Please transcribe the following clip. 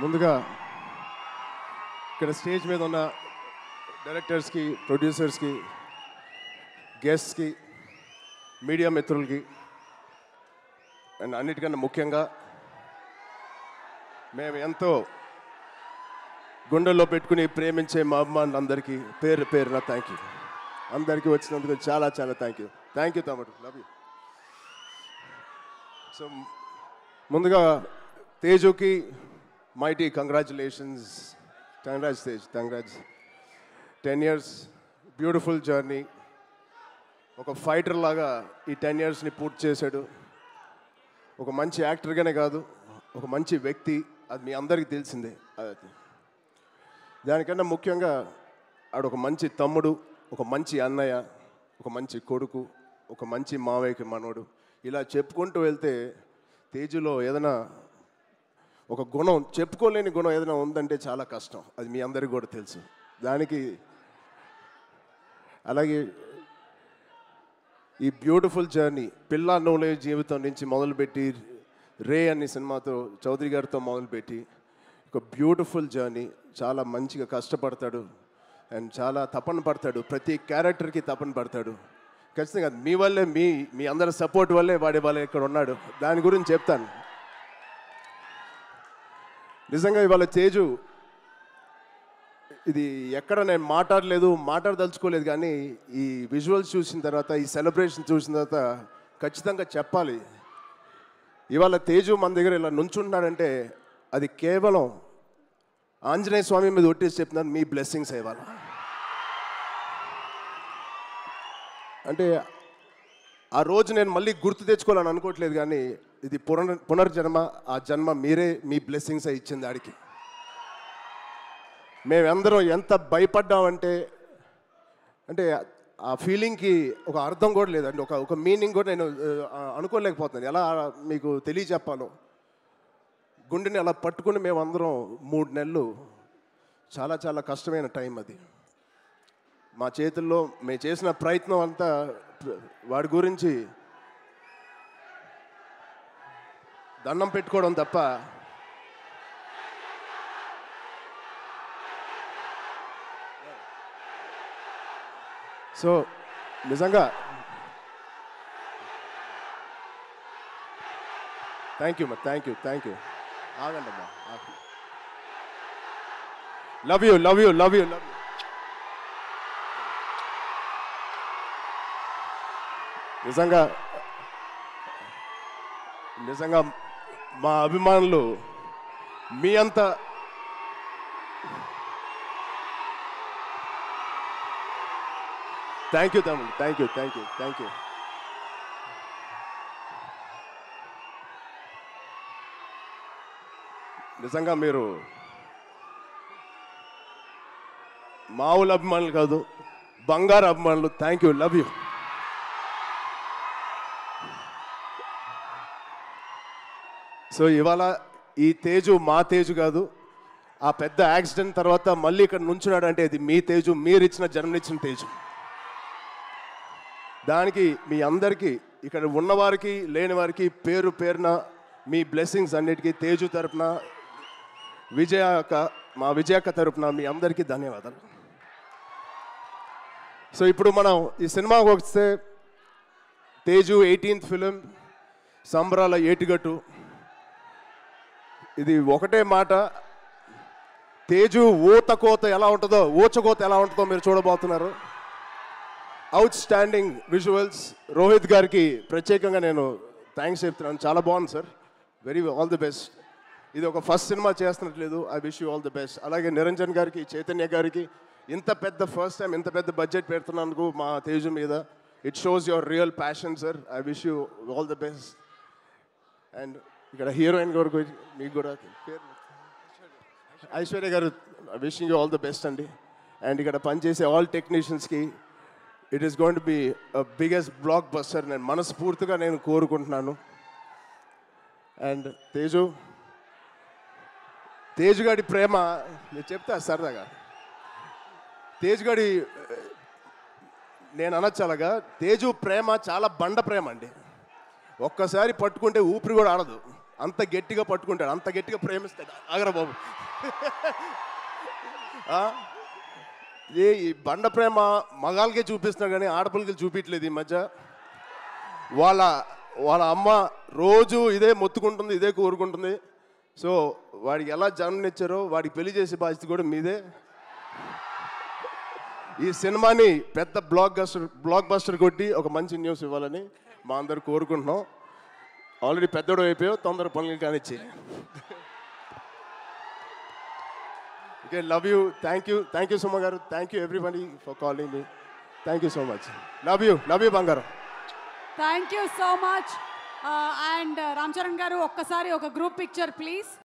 ముందుగా ఇక్కడ స్టేజ్ మీద ఉన్న డైరెక్టర్స్కి, ప్రొడ్యూసర్స్కి, గెస్ట్స్కి, మీడియా మిత్రులకి అండ్ అన్నిటికన్నా ముఖ్యంగా మేము ఎంతో గుండెల్లో పెట్టుకుని ప్రేమించే మా అభిమానులందరికీ పేరు పేరున థ్యాంక్ యూ. అందరికీ వచ్చినందుకు చాలా చాలా థ్యాంక్ యూ తమ్ముడు, లవ్ యూ. సో ముందుగా తేజుకి mighty congratulations. Tej, congrats. 10 years beautiful journey. ఒక ఫైటర్ లాగా ఈ 10 yearsని పూర్తి చేశాడు. ఒక మంచి యాక్టర్గానే కాదు, ఒక మంచి వ్యక్తి, అది మీ అందరికీ తెలిసిందే. దానికన్నా ముఖ్యంగా ఆడు ఒక మంచి తమ్ముడు, ఒక మంచి అన్నయ్య, ఒక మంచి కొడుకు, ఒక మంచి మావయ్యకి మనోడు. ఇలా చెప్పుకుంటూ వెళ్తే తేజులో ఏదైనా ఒక గుణం, చెప్పుకోలేని గుణం ఏదైనా ఉందంటే చాలా కష్టం. అది మీ అందరికీ కూడా తెలుసు. దానికి అలాగే ఈ బ్యూటిఫుల్ జర్నీ పిల్ల నోలే జీవితం నుంచి మొదలుపెట్టి రే అనే సినిమాతో చౌదరి గారితో మొదలుపెట్టి ఒక బ్యూటిఫుల్ జర్నీ. చాలా మంచిగా కష్టపడతాడు అండ్ చాలా తపన పడతాడు. ప్రతి క్యారెక్టర్కి తపన పడతాడు. ఖచ్చితంగా మీ వల్లే, మీ అందరి సపోర్ట్ వల్లే వాడే వాళ్ళే ఇక్కడ ఉన్నాడు. దాని గురించి చెప్తాను. నిజంగా ఇవాళ తేజు ఇది ఎక్కడ నేను మాట్లాడదలుచుకోలేదు, కానీ ఈ విజువల్స్ చూసిన తర్వాత, ఈ సెలబ్రేషన్ చూసిన తర్వాత ఖచ్చితంగా చెప్పాలి. ఇవాళ తేజు మన దగ్గర ఇలా నుంచుంటున్నాడంటే అది కేవలం ఆంజనేయ స్వామి మీద ఒట్టేసి చెప్తున్నాను, మీ బ్లెస్సింగ్స్ ఇవాళ. అంటే ఆ రోజు నేను మళ్ళీ గుర్తు తెచ్చుకోవాలని అనుకోవట్లేదు, కానీ ఇది పునర్జన్మ. ఆ జన్మ మీరే, మీ బ్లెస్సింగ్స్ ఇచ్చింది ఆడికి. మేమందరం ఎంత భయపడ్డామంటే, అంటే ఆ ఫీలింగ్కి ఒక అర్థం కూడా లేదండి, ఒక మీనింగ్ కూడా నేను అనుకోలేకపోతున్నాను. ఎలా మీకు తెలియచెప్పాలో. గుండెని అలా పట్టుకుని మేమందరం 3 నెలలు, చాలా చాలా కష్టమైన టైం అది. మా చేతుల్లో మేము చేసిన ప్రయత్నం అంతా వాడి గురించి దండం పెట్టుకోవడం తప్ప సో నిజంగా థ్యాంక్ యూ. ఆగండి అమ్మా. Love you. నిజంగా మా అభిమానులు మీ అంతా థ్యాంక్ యూ తమ్ముడు, థ్యాంక్ యూ. నిజంగా మీరు మామూలు అభిమానులు కాదు, బంగారు అభిమానులు. Thank you, love you. So ఇవాళ ఈ తేజు మా తేజు కాదు. ఆ పెద్ద యాక్సిడెంట్ తర్వాత మళ్ళీ ఇక్కడ నుంచున్నాడు అంటే అది మీ తేజు, మీరిచ్చిన జన్మనిచ్చిన తేజు. దానికి మీ అందరికీ, ఇక్కడ ఉన్నవారికి లేని వారికి పేరు పేరున మీ బ్లెస్సింగ్స్ అన్నిటికీ తేజు తరపున, మా విజయక్క తరపున మీ అందరికీ ధన్యవాదాలు. సో ఇప్పుడు మనం ఈ సినిమాకి వస్తే, తేజు 18th ఫిలిం, సంబరాల ఏటిగట్టు. ఇది ఒకటే మాట, తేజు ఊచకోత ఎలా ఉంటుందో మీరు చూడబోతున్నారు. Out standing visuals. రోహిత్ గారికి ప్రత్యేకంగా నేను థ్యాంక్స్ చెప్తున్నాను. చాలా బాగుంది సార్, ఆల్ ది బెస్ట్. ఇది ఒక ఫస్ట్ సినిమా చేస్తున్నట్లేదు. I wish you all the best. అలాగే నిరంజన్ గారికి, చైతన్య గారికి, ఇంత పెద్ద ఫస్ట్ టైం ఇంత పెద్ద బడ్జెట్ పెడుతున్నందుకు మా తేజు మీద. It shows your real passion sir. I wish you all the best. And ఇక్కడ హీరోయిన్ గారు మీకు కూడా ఐశ్వర్య గారు, wishing you all the best అండి. అండ్ ఇక్కడ పనిచేసే ఆల్ టెక్నీషియన్స్కి it is going to be biggest blockbuster నేను మనస్ఫూర్తిగా కోరుకుంటున్నాను. అండ్ తేజు గారి ప్రేమ నేను చెప్తా సరదాగా. తేజు గారి నేను అనొచ్చు అలాగా, తేజు ప్రేమ చాలా బండ ప్రేమ అండి. ఒక్కసారి పట్టుకుంటే ఊపిరి కూడా ఆడదు. అంత గట్టిగా పట్టుకుంటాడు, అంత గట్టిగా ప్రేమిస్తాడు. ఆగరా బాబు. ఈ బండ ప్రేమ మగాళ్ళకే చూపిస్తున్నాడు కానీ ఆడపిల్లకి చూపించలేదు ఈ మధ్య. వాళ్ళ అమ్మ రోజు ఇదే మొత్తుకుంటుంది, ఇదే కోరుకుంటుంది. సో వాడికి ఎలా జన్మనిచ్చారో వాడికి పెళ్లి చేసే బాధ్యత కూడా మీదే. ఈ సినిమాని పెద్ద బ్లాక్ బస్టర్ కొట్టి ఒక మంచి న్యూస్ ఇవ్వాలని మా అందరు కోరుకుంటున్నాం. ఆల్రెడీ పెద్దోడు అయిపోయావు, తొందర పనులు కానిచ్చి. Okay, love you. Thank you Suma గారు. Thank you everybody for calling me. Thank you so much. Love you బంగారం. Thank you so much. And Ram Charan గారు ఒక్కసారి ఒక గ్రూప్ పిక్చర్ ప్లీజ్.